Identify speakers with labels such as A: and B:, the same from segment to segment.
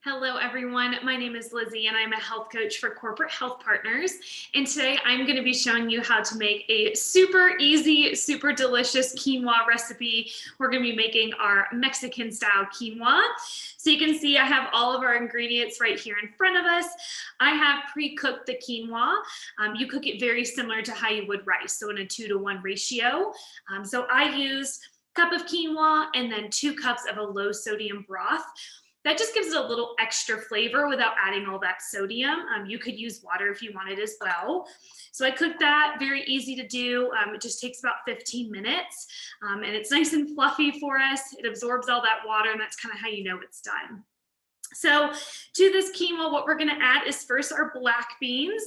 A: Hello, everyone. My name is Lizzie, and I'm a health coach for Corporate Health Partners. And today I'm going to be showing you how to make a super easy, super delicious quinoa recipe. We're going to be making our Mexican style quinoa. So you can see I have all of our ingredients right here in front of us. I have pre-cooked the quinoa. You cook it very similar to how you would rice, so in a 2-to-1 ratio. So I used a cup of quinoa and then 2 cups of a low sodium broth. That just gives it a little extra flavor without adding all that sodium. You could use water if you wanted as well. So I cooked that, very easy to do. It just takes about 15 minutes and it's nice and fluffy for us. It absorbs all that water and that's kind of how you know it's done. So to this quinoa, what we're gonna add is first our black beans.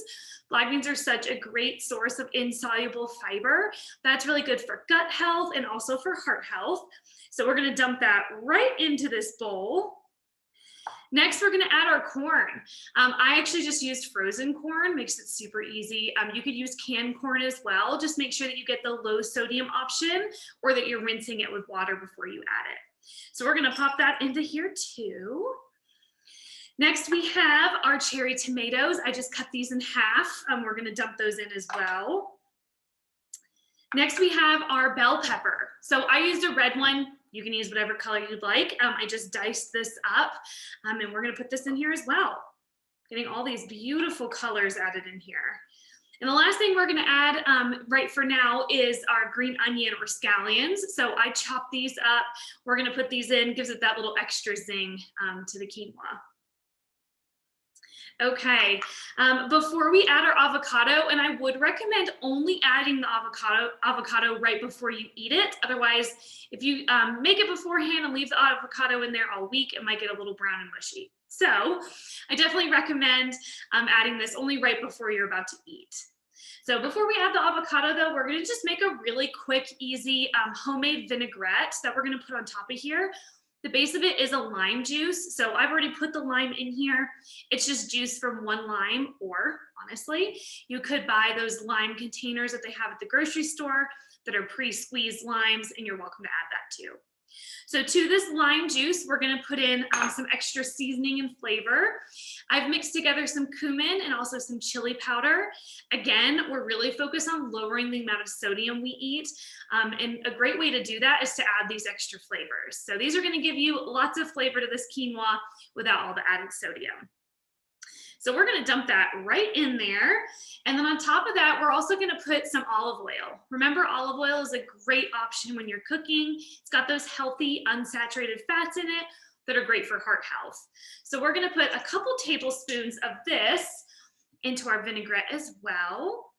A: Black beans are such a great source of insoluble fiber. That's really good for gut health and also for heart health. So we're gonna dump that right into this bowl. Next, we're gonna add our corn. I actually just used frozen corn, makes it super easy. You could use canned corn as well. Just make sure that you get the low sodium option or that you're rinsing it with water before you add it. So we're gonna pop that into here too. Next, we have our cherry tomatoes. I just cut these in half. We're gonna dump those in as well. Next, we have our bell pepper. So I used a red one. You can use whatever color you'd like. I just diced this up and we're gonna put this in here as well. Getting all these beautiful colors added in here. And the last thing we're gonna add right for now is our green onion or scallions. So I chopped these up. We're gonna put these in, gives it that little extra zing to the quinoa. Okay, before we add our avocado, and I would recommend only adding the avocado right before you eat it. Otherwise, if you make it beforehand and leave the avocado in there all week, it might get a little brown and mushy. So I definitely recommend adding this only right before you're about to eat. So before we add the avocado though, we're gonna just make a really quick, easy homemade vinaigrette that we're gonna put on top of here. The base of it is a lime juice. So I've already put the lime in here. It's just juice from one lime, or honestly, you could buy those lime containers that they have at the grocery store that are pre-squeezed limes, and you're welcome to add that too. So to this lime juice, we're gonna put in some extra seasoning and flavor. I've mixed together some cumin and also some chili powder. Again, we're really focused on lowering the amount of sodium we eat. And a great way to do that is to add these extra flavors. So these are gonna give you lots of flavor to this quinoa without all the added sodium. So we're gonna dump that right in there. And then on top of that, we're also gonna put some olive oil. Remember, olive oil is a great option when you're cooking. It's got those healthy, unsaturated fats in it that are great for heart health. So we're gonna put a couple tablespoons of this into our vinaigrette as well.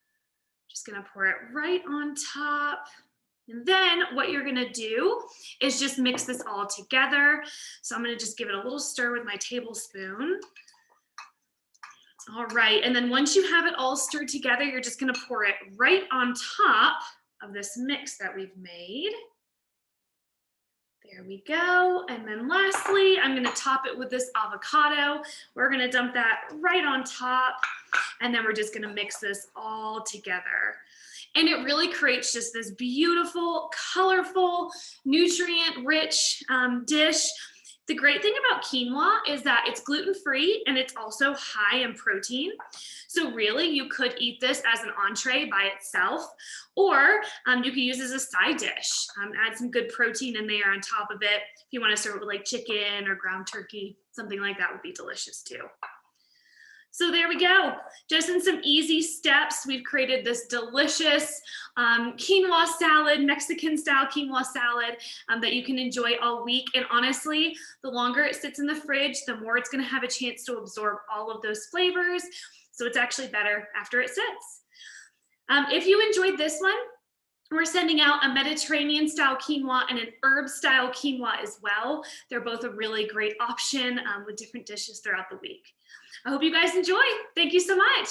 A: Just gonna pour it right on top. And then what you're gonna do is just mix this all together. So I'm gonna just give it a little stir with my tablespoon. All right, and then once you have it all stirred together, you're just gonna pour it right on top of this mix that we've made. There we go. And then lastly, I'm gonna top it with this avocado. We're gonna dump that right on top, and then we're just gonna mix this all together. And it really creates just this beautiful, colorful, nutrient-rich dish. The great thing about quinoa is that it's gluten-free and it's also high in protein. So really, you could eat this as an entree by itself, or you could use it as a side dish. Add some good protein in there on top of it. If you want to serve it with like chicken or ground turkey, something like that would be delicious too. So there we go. Just in some easy steps, we've created this delicious quinoa salad, Mexican style quinoa salad that you can enjoy all week. And honestly, the longer it sits in the fridge, the more it's gonna have a chance to absorb all of those flavors. So it's actually better after it sits. If you enjoyed this one, we're sending out a Mediterranean style quinoa and an herb style quinoa as well. They're both a really great option with different dishes throughout the week. I hope you guys enjoy. Thank you so much.